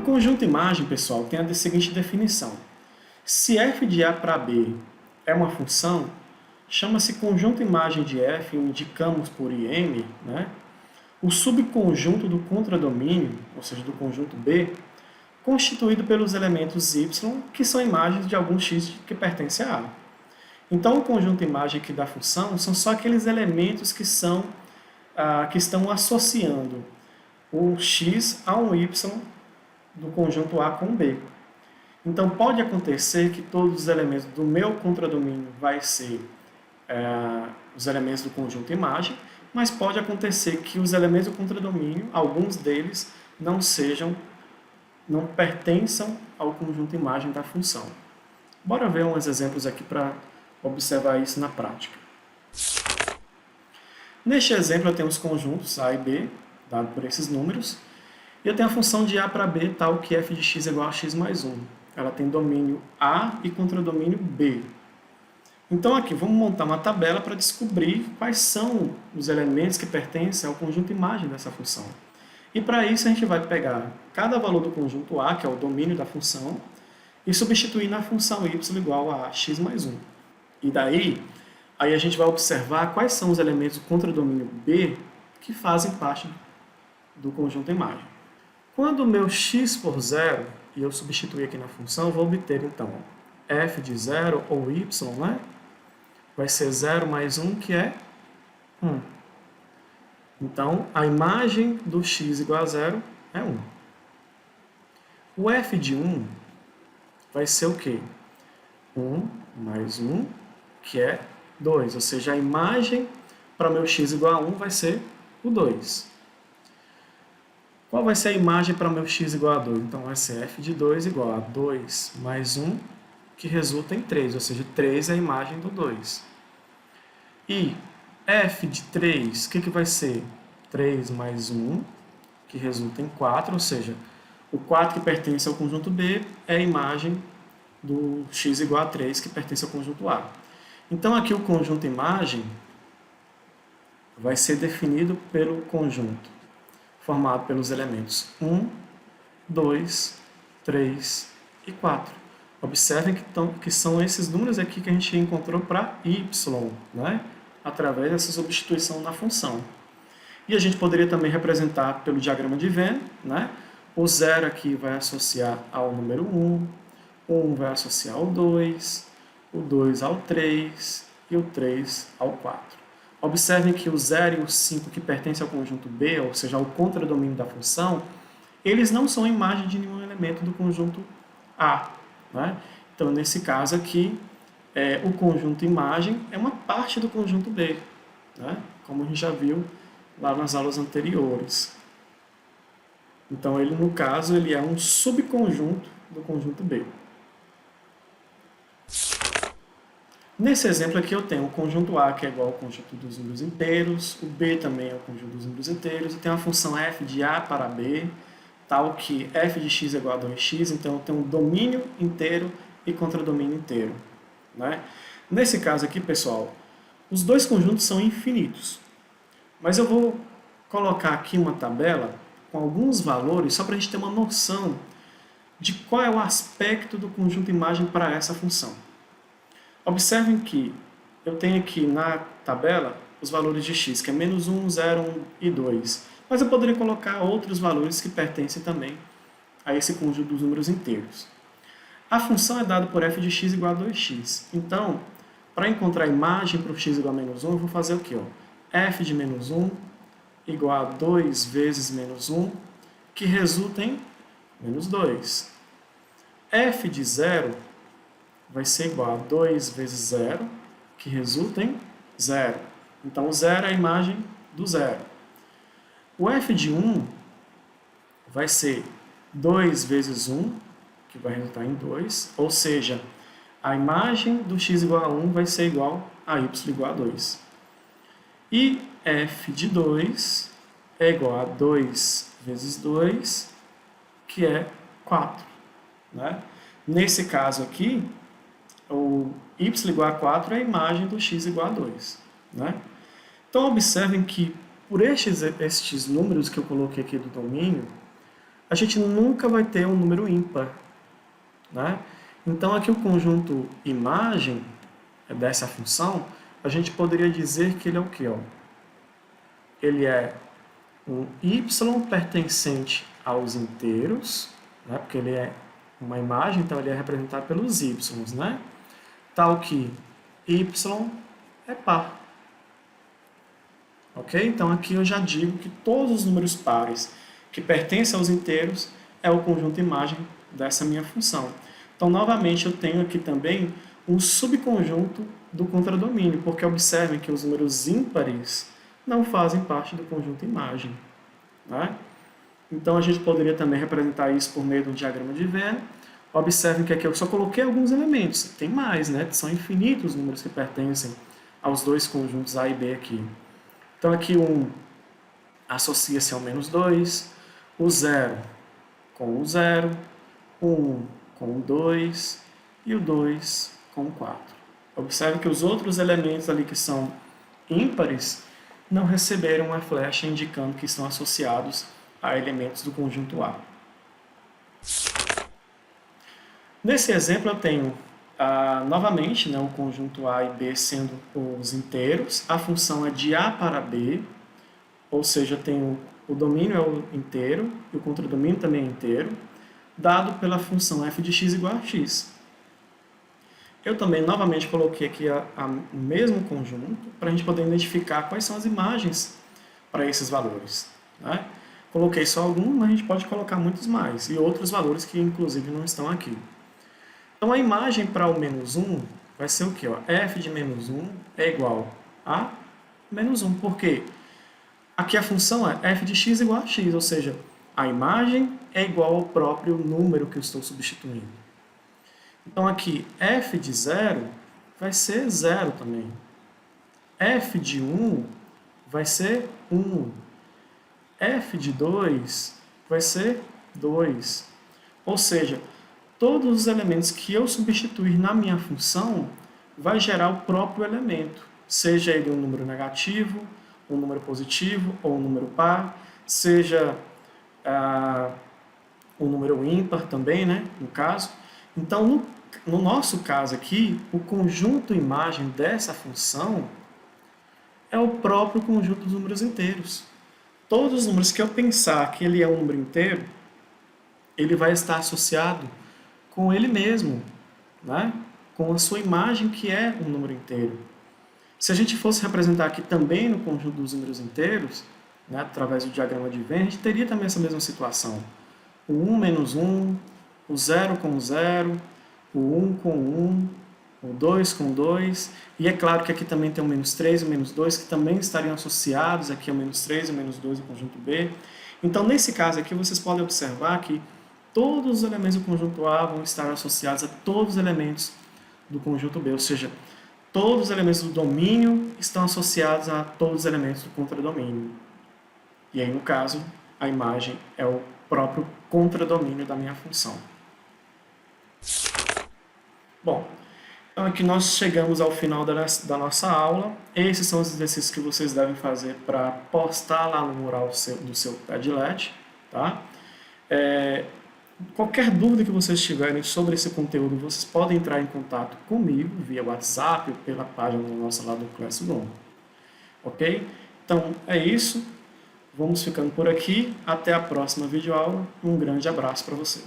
conjunto imagem, pessoal, tem a seguinte definição. Se f de A para B é uma função, chama-se conjunto imagem de f, indicamos por IM, né? O subconjunto do contradomínio, ou seja, do conjunto B, constituído pelos elementos y, que são imagens de algum x que pertence a A. Então, o conjunto imagem aqui da função são só aqueles elementos que estão associando o x a um y do conjunto A com B. Então, pode acontecer que todos os elementos do meu contradomínio vai ser os elementos do conjunto imagem, mas pode acontecer que os elementos do contradomínio, alguns deles, não pertençam ao conjunto imagem da função. Bora ver uns exemplos aqui para observar isso na prática. Neste exemplo, eu tenho os conjuntos A e B, dado por esses números, e eu tenho a função de A para B, tal que f de x é igual a x mais 1. Ela tem domínio A e contradomínio B. Então, aqui, vamos montar uma tabela para descobrir quais são os elementos que pertencem ao conjunto imagem dessa função. E para isso, a gente vai pegar cada valor do conjunto A, que é o domínio da função, e substituir na função y igual a x mais 1. E daí, aí a gente vai observar quais são os elementos do contradomínio B que fazem parte do conjunto imagem. Quando o meu x for zero, e eu substituir aqui na função, eu vou obter, então, f de 0 ou y, né? Vai ser 0 mais 1, que é 1. Então, a imagem do x igual a 0 é 1. O f de 1 vai ser o quê? 1 mais 1, que é 2. Ou seja, a imagem para o meu x igual a 1 vai ser o 2. Qual vai ser a imagem para o meu x igual a 2? Então, vai ser f de 2 igual a 2 mais 1, que resulta em 3. Ou seja, 3 é a imagem do 2. E f de 3, o que vai ser? 3 mais 1, que resulta em 4. Ou seja, o 4 que pertence ao conjunto B é a imagem do x igual a 3, que pertence ao conjunto A. Então, aqui o conjunto imagem vai ser definido pelo conjunto formado pelos elementos 1, 2, 3 e 4. Observem que são esses números aqui que a gente encontrou para y, né? Através dessa substituição na função. E a gente poderia também representar pelo diagrama de Venn, né? O 0 aqui vai associar ao número 1, o 1 vai associar ao 2, o 2 ao 3 e o 3 ao 4. Observem que o 0 e o 5 que pertencem ao conjunto B, ou seja, ao contradomínio da função, eles não são imagem de nenhum elemento do conjunto A, né? Então, nesse caso aqui, o conjunto imagem é uma parte do conjunto B, né? Como a gente já viu lá nas aulas anteriores. Então, ele, no caso, ele é um subconjunto do conjunto B. Nesse exemplo aqui eu tenho o conjunto A, que é igual ao conjunto dos números inteiros, o B também é o conjunto dos números inteiros, e tem uma função f de A para B, tal que f de x é igual a 2x, então eu tenho um domínio inteiro e contradomínio inteiro, né? Nesse caso aqui, pessoal, os dois conjuntos são infinitos, mas eu vou colocar aqui uma tabela com alguns valores, só para a gente ter uma noção de qual é o aspecto do conjunto imagem para essa função. Observem que eu tenho aqui na tabela os valores de x, que é menos 1, 0, 1 e 2. Mas eu poderia colocar outros valores que pertencem também a esse conjunto dos números inteiros. A função é dada por f de x igual a 2x. Então, para encontrar a imagem para o x igual a menos 1, eu vou fazer o quê? F de menos 1 igual a 2 vezes menos 1, que resulta em menos 2. F de 0 vai ser igual a 2 vezes 0, que resulta em 0. Então, o 0 é a imagem do 0. O f de 1 vai ser 2 vezes 1, que vai resultar em 2, ou seja, a imagem do x igual a 1 vai ser igual a y igual a 2. E f de 2 é igual a 2 vezes 2, que é 4. Né? Nesse caso aqui, o y igual a 4 é a imagem do x igual a 2. Né? Então, observem que, por estes números que eu coloquei aqui do domínio, a gente nunca vai ter um número ímpar, né? Então aqui o conjunto imagem dessa função, a gente poderia dizer que ele é o quê? Ó? Ele é um y pertencente aos inteiros, né? Porque ele é uma imagem, então ele é representado pelos y, né? Tal que y é par. Ok? Então aqui eu já digo que todos os números pares que pertencem aos inteiros é o conjunto imagem dessa minha função. Então, novamente, eu tenho aqui também um subconjunto do contradomínio, porque observem que os números ímpares não fazem parte do conjunto imagem. Né? Então, a gente poderia também representar isso por meio do diagrama de Venn. Observem que aqui eu só coloquei alguns elementos. Tem mais, né? São infinitos os números que pertencem aos dois conjuntos A e B aqui. Então, aqui um associa-se ao menos 2, o 0 com o 0, o 1 com o 2 e o 2 com o 4. Observe que os outros elementos ali que são ímpares não receberam uma flecha indicando que estão associados a elementos do conjunto A. Nesse exemplo eu tenho novamente o conjunto A e B sendo os inteiros, a função é de A para B, ou seja, eu tenho o domínio é o inteiro e o contradomínio também é inteiro, dado pela função f de x igual a x. Eu também novamente coloquei aqui o mesmo conjunto para a gente poder identificar quais são as imagens para esses valores. Né? Coloquei só alguns, mas a gente pode colocar muitos mais, e outros valores que inclusive não estão aqui. Então a imagem para o menos 1 vai ser o quê? F de menos 1 é igual a menos 1. Por quê? Aqui a função é f de x igual a x, ou seja, a imagem é igual ao próprio número que eu estou substituindo. Então aqui f de 0 vai ser 0 também. F de 1 vai ser 1. F de 2 vai ser 2. Ou seja, todos os elementos que eu substituir na minha função vai gerar o próprio elemento, seja ele um número negativo, um número positivo ou um número par, seja um número ímpar também, né, no caso. Então, no nosso caso aqui, o conjunto imagem dessa função é o próprio conjunto dos números inteiros. Todos os números que eu pensar que ele é um número inteiro, ele vai estar associado com ele mesmo, né? Com a sua imagem que é um número inteiro. Se a gente fosse representar aqui também no conjunto dos números inteiros, né, através do diagrama de Venn, a gente teria também essa mesma situação. O 1 menos 1, o 0 com o 0, o 1 com o 1, o 2 com o 2, e é claro que aqui também tem o menos 3 e o menos 2, que também estariam associados, aqui é o menos 3 e o menos 2 do conjunto B. Então, nesse caso aqui, vocês podem observar que todos os elementos do conjunto A vão estar associados a todos os elementos do conjunto B, ou seja, todos os elementos do domínio estão associados a todos os elementos do contradomínio. E aí, no caso, a imagem é o próprio contradomínio da minha função. Bom, então aqui nós chegamos ao final da nossa aula. Esses são os exercícios que vocês devem fazer para postar lá no mural do seu Padlet, tá? Qualquer dúvida que vocês tiverem sobre esse conteúdo, vocês podem entrar em contato comigo via WhatsApp ou pela página nossa lá do Classroom. Ok? Então, é isso. Vamos ficando por aqui. Até a próxima videoaula. Um grande abraço para você.